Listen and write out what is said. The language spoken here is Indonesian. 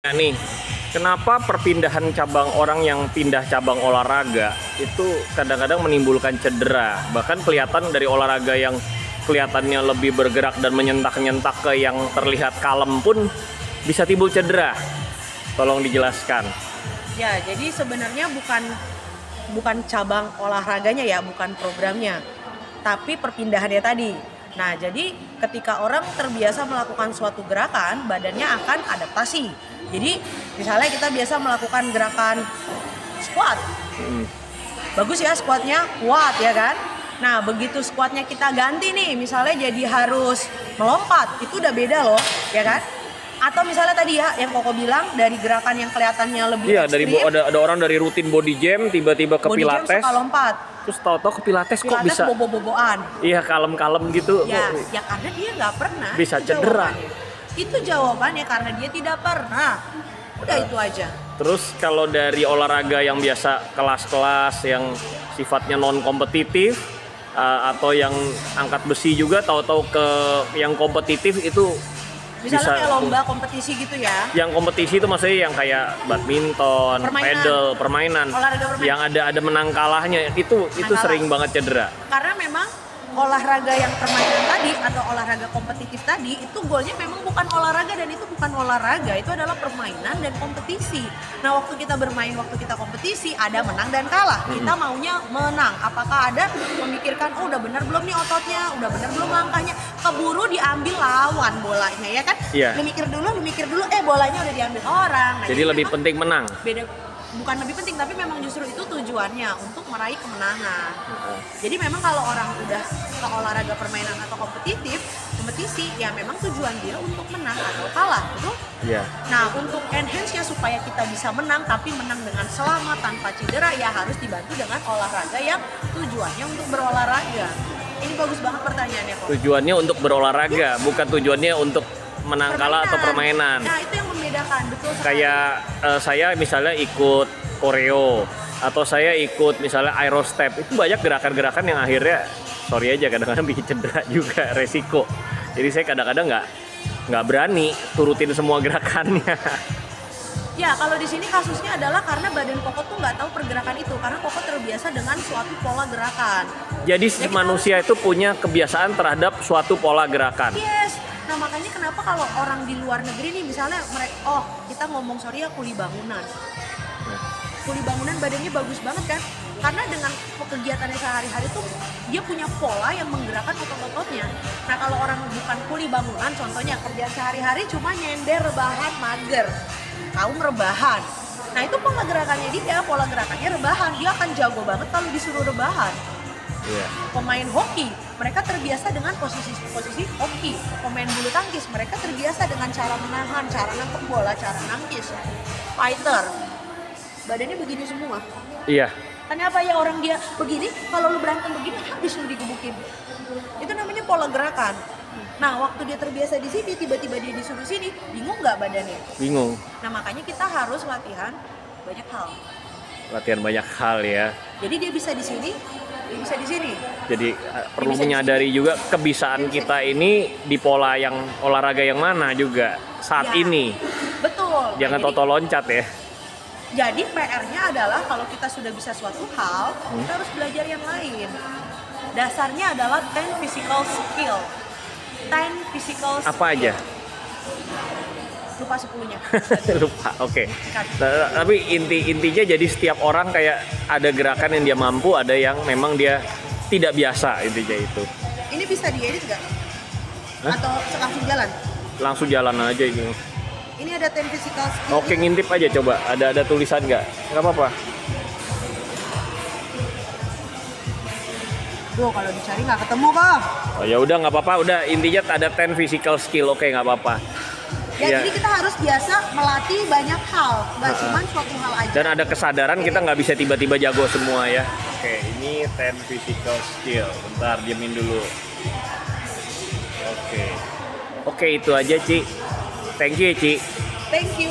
Nah nih, kenapa perpindahan cabang orang yang pindah cabang olahraga itu kadang-kadang menimbulkan cedera? Bahkan kelihatan dari olahraga yang kelihatannya lebih bergerak dan menyentak-nyentak ke yang terlihat kalem pun bisa timbul cedera. Tolong dijelaskan. Ya, jadi sebenarnya bukan cabang olahraganya ya, bukan programnya, tapi perpindahannya tadi. Nah, jadi ketika orang terbiasa melakukan suatu gerakan, badannya akan adaptasi. Jadi, misalnya kita biasa melakukan gerakan squat. Bagus ya squatnya, kuat ya kan? Nah, begitu squatnya kita ganti nih, misalnya jadi harus melompat, itu udah beda loh, ya kan? Atau misalnya tadi ya, yang Koko bilang, dari gerakan yang kelihatannya lebih ekstrim. Iya, ada orang dari rutin body jam, tiba-tiba ke body pilates. Jam suka lompat. Terus tahu-tahu ke pilates kok bisa bobo-boboan. Iya, kalem-kalem gitu. Ya karena dia nggak pernah. Bisa cedera. Itu jawabannya karena dia tidak pernah. Udah itu aja. Terus kalau dari olahraga yang biasa kelas-kelas yang sifatnya non kompetitif atau yang angkat besi juga, tahu-tahu ke yang kompetitif itu misalnya kayak lomba kompetisi gitu ya. Yang kompetisi itu maksudnya yang kayak badminton, paddle, permainan. Olahraga permainan. Yang ada menang kalahnya itu sering banget cedera. Karena memang olahraga yang permainan tadi atau olahraga kompetitif tadi itu goalnya memang bukan olahraga, dan itu bukan olahraga, itu adalah permainan dan kompetisi. Nah, waktu kita bermain, waktu kita kompetisi ada menang dan kalah. Kita maunya menang. Apakah ada memikirkan udah benar belum nih ototnya, udah benar belum langkahnya, keburu diambil lawan bolanya ya kan? Iya. Lu mikir dulu bolanya udah diambil orang. Nah, jadi lebih penting menang. Bukan lebih penting, tapi memang justru itu tujuannya untuk meraih kemenangan. Jadi memang kalau orang udah ke olahraga permainan atau kompetisi, ya memang tujuan dia untuk menang atau kalah, betul? Iya. Nah, untuk enhance-nya supaya kita bisa menang, tapi menang dengan selamat tanpa cedera, ya harus dibantu dengan olahraga yang tujuannya untuk berolahraga. Ini bagus banget pertanyaannya kok. Tujuannya untuk berolahraga, bukan tujuannya untuk menang kalah atau permainan. Nah, itu yang membedakan, betul sekali. Kayak saya misalnya ikut koreo atau saya ikut misalnya aerostep, itu banyak gerakan-gerakan yang akhirnya sorry aja kadang-kadang bikin cedera juga, resiko. Jadi saya kadang-kadang nggak berani turutin semua gerakannya. Ya, kalau di sini kasusnya adalah karena badan Koko tuh nggak tahu pergerakan itu, karena Koko terbiasa dengan suatu pola gerakan. Jadi manusia itu punya kebiasaan terhadap suatu pola gerakan. Yes. Nah, makanya kenapa kalau orang di luar negeri nih, misalnya mereka, kita ngomong sorry ya, kuli bangunan. Kuli bangunan badannya bagus banget kan? Karena dengan kegiatannya sehari-hari tuh dia punya pola yang menggerakkan otot-ototnya. Nah, kalau orang bukan kuli bangunan, contohnya kerjaan sehari-hari cuma nyender, rebahan, mager, kaum rebahan. Nah, itu pola gerakannya dia, pola gerakannya rebahan. Dia akan jago banget kalau disuruh rebahan. Pemain hoki, mereka terbiasa dengan posisi hoki. Pemain bulu tangkis, mereka terbiasa dengan cara menahan, cara nangkep bola, cara nangkis. Fighter, badannya begini semua. Iya. Kenapa ya orang dia begini, kalau lu berantem begini habis lu digebukin. Itu namanya pola gerakan. Nah, waktu dia terbiasa di sini, tiba-tiba dia disuruh sini, bingung nggak badannya? Bingung. Nah, makanya kita harus latihan banyak hal. Latihan banyak hal ya. Jadi dia bisa di sini, dia bisa di sini. Jadi perlu menyadari juga kebiasaan kita ini di pola yang olahraga yang mana juga saat ini. Betul. Jangan toto loncat ya. Jadi PR-nya adalah kalau kita sudah bisa suatu hal, kita harus belajar yang lain. Dasarnya adalah 10 physical skill. 10 physical skill. Apa aja? Lupa 10-nya. Lupa, oke. Tapi intinya jadi setiap orang kayak ada gerakan yang dia mampu, ada yang memang dia tidak biasa, intinya itu. Ini bisa diedit nggak? Atau langsung jalan? Langsung jalan aja ini. Ini ada 10 physical skill. Oke, ngintip aja coba. Ada tulisan nggak? Nggak apa-apa. Tuh, kalau dicari nggak ketemu kok. Oh ya udah nggak apa-apa. Udah intinya ada 10 physical skill. Oke, nggak apa-apa. Ya, jadi kita harus biasa melatih banyak hal, nggak cuma suatu hal aja. Dan ada kesadaran kita nggak bisa tiba-tiba jago semua ya. Oke, ini 10 physical skill. Bentar, diamin dulu. Oke, itu aja Ci. Thank you Ci. Thank you.